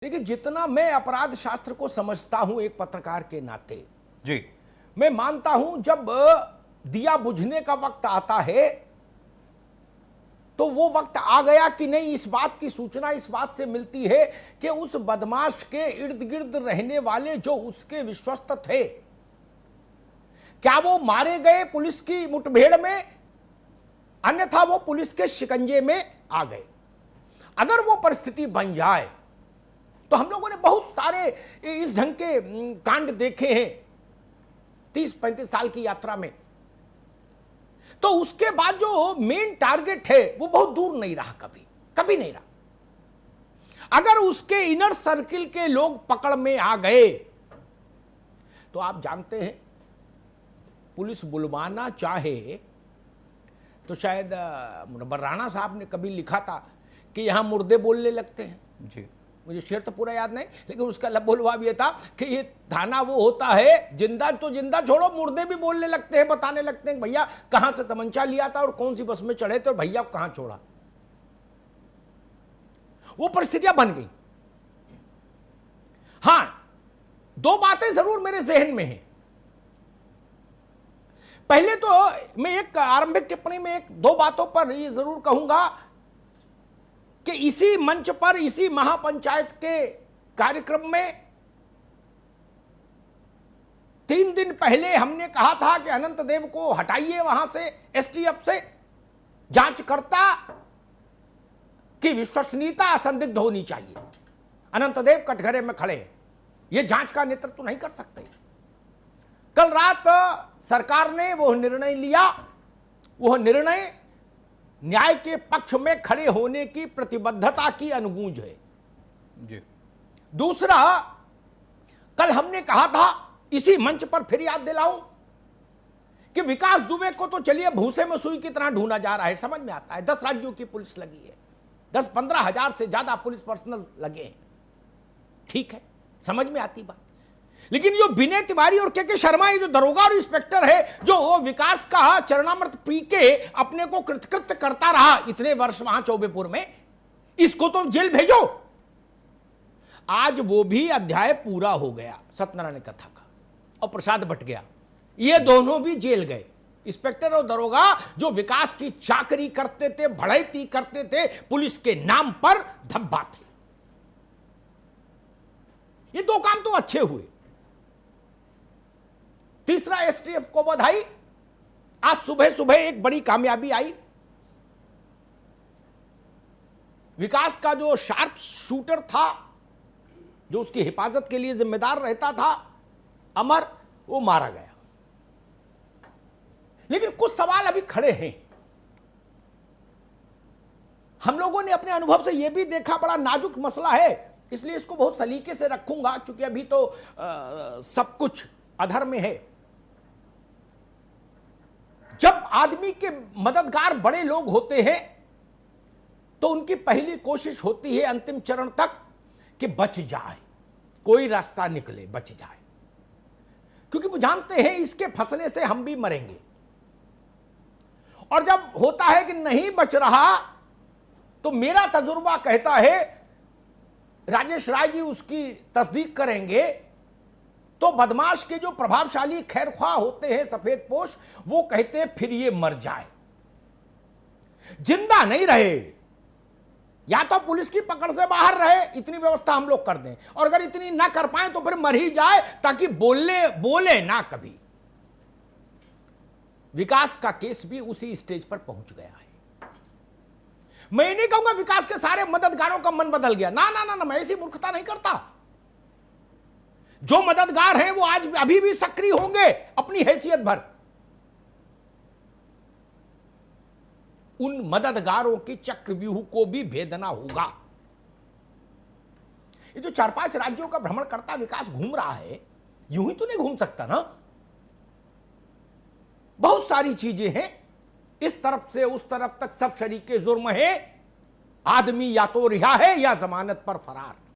देखिए, जितना मैं अपराध शास्त्र को समझता हूं एक पत्रकार के नाते, जी। मैं मानता हूं जब दिया बुझने का वक्त आता है तो वो वक्त आ गया कि नहीं, इस बात की सूचना इस बात से मिलती है कि उस बदमाश के इर्द गिर्द रहने वाले जो उसके विश्वस्त थे, क्या वो मारे गए पुलिस की मुठभेड़ में, अन्यथा वो पुलिस के शिकंजे में आ गए। अगर वो परिस्थिति बन जाए तो हम लोगों ने बहुत सारे इस ढंग के कांड देखे हैं 30-35 साल की यात्रा में। तो उसके बाद जो मेन टारगेट है वो बहुत दूर नहीं रहा, कभी नहीं रहा। अगर उसके इनर सर्किल के लोग पकड़ में आ गए तो आप जानते हैं, पुलिस बुलवाना चाहे तो शायद मुनव्वर राणा साहब ने कभी लिखा था कि यहां मुर्दे बोलने लगते हैं। जी, मुझे शेर तो पूरा याद नहीं, लेकिन उसका लबोलवाब ये था कि ये थाना वो होता है, जिंदा तो जिंदा छोड़ो, मुर्दे भी बोलने लगते हैं, बताने लगते हैं भैया कहां से तमंचा लिया था और कौन सी बस में चढ़े थे और भैया कहां छोड़ा। वो परिस्थितियां बन गई। हां, दो बातें जरूर मेरे जहन में हैं। पहले तो मैं एक आरंभिक टिप्पणी में दो बातों पर ये जरूर कहूंगा कि इसी मंच पर, इसी महापंचायत के कार्यक्रम में 3 दिन पहले हमने कहा था कि अनंत देव को हटाइए वहां से, एसटीएफ से। जांचकर्ता की विश्वसनीयता असंदिग्ध होनी चाहिए। अनंत देव कटघरे में खड़े हैं, यह जांच का नेतृत्व नहीं कर सकते। कल रात सरकार ने वो निर्णय लिया। वह निर्णय न्याय के पक्ष में खड़े होने की प्रतिबद्धता की अनुगूंज है। जी। दूसरा, कल हमने कहा था, इसी मंच पर फिर याद दिलाऊं कि विकास दुबे को तो चलिए भूसे में सुई की तरह ढूंढा जा रहा है, समझ में आता है। 10 राज्यों की पुलिस लगी है, 10-15 हजार से ज्यादा पुलिस पर्सनल लगे हैं, ठीक है, समझ में आती बात। लेकिन जो विनय तिवारी और के शर्मा, ये जो दरोगा और इंस्पेक्टर है, जो वो विकास का चरणामृत पी के अपने को कृतकृत्य करता रहा इतने वर्ष वहां चौबेपुर में, इसको तो जेल भेजो। आज वो भी अध्याय पूरा हो गया सत्यनारायण कथा का, और प्रसाद बट गया। ये दोनों भी जेल गए, इंस्पेक्टर और दरोगा जो विकास की चाकरी करते थे, बढ़ैती करते थे, पुलिस के नाम पर धब्बा थे। ये दो काम तो अच्छे हुए। तीसरा, एसटीएफ को बधाई। आज सुबह सुबह एक बड़ी कामयाबी आई। विकास का जो शार्प शूटर था, जो उसकी हिफाजत के लिए जिम्मेदार रहता था, अमर, वो मारा गया। लेकिन कुछ सवाल अभी खड़े हैं। हम लोगों ने अपने अनुभव से यह भी देखा, बड़ा नाजुक मसला है, इसलिए इसको बहुत सलीके से रखूंगा, क्योंकि अभी तो सब कुछ अधर में है। जब आदमी के मददगार बड़े लोग होते हैं तो उनकी पहली कोशिश होती है अंतिम चरण तक कि बच जाए, कोई रास्ता निकले, बच जाए, क्योंकि वो जानते हैं इसके फंसने से हम भी मरेंगे। और जब होता है कि नहीं बच रहा, तो मेरा तजुर्बा कहता है, राजेश राय जी उसकी तस्दीक करेंगे, तो बदमाश के जो प्रभावशाली खैरख्वाह होते हैं सफेद पोश, वो कहते हैं फिर ये मर जाए, जिंदा नहीं रहे, या तो पुलिस की पकड़ से बाहर रहे, इतनी व्यवस्था हम लोग कर दें, और अगर इतनी ना कर पाए तो फिर मर ही जाए, ताकि बोले ना कभी। विकास का केस भी उसी स्टेज पर पहुंच गया है। मैं नहीं कहूंगा विकास के सारे मददगारों का मन बदल गया, ना ना ना ना, मैं ऐसी मूर्खता नहीं करता। जो मददगार हैं वो आज अभी भी सक्रिय होंगे अपनी हैसियत भर। उन मददगारों की चक्रव्यूह को भी भेदना होगा। ये जो 4-5 राज्यों का भ्रमण करता विकास घूम रहा है, यूं ही तो नहीं घूम सकता ना। बहुत सारी चीजें हैं, इस तरफ से उस तरफ तक सब शरीके जुर्म है। आदमी या तो रिहा है या जमानत पर फरार।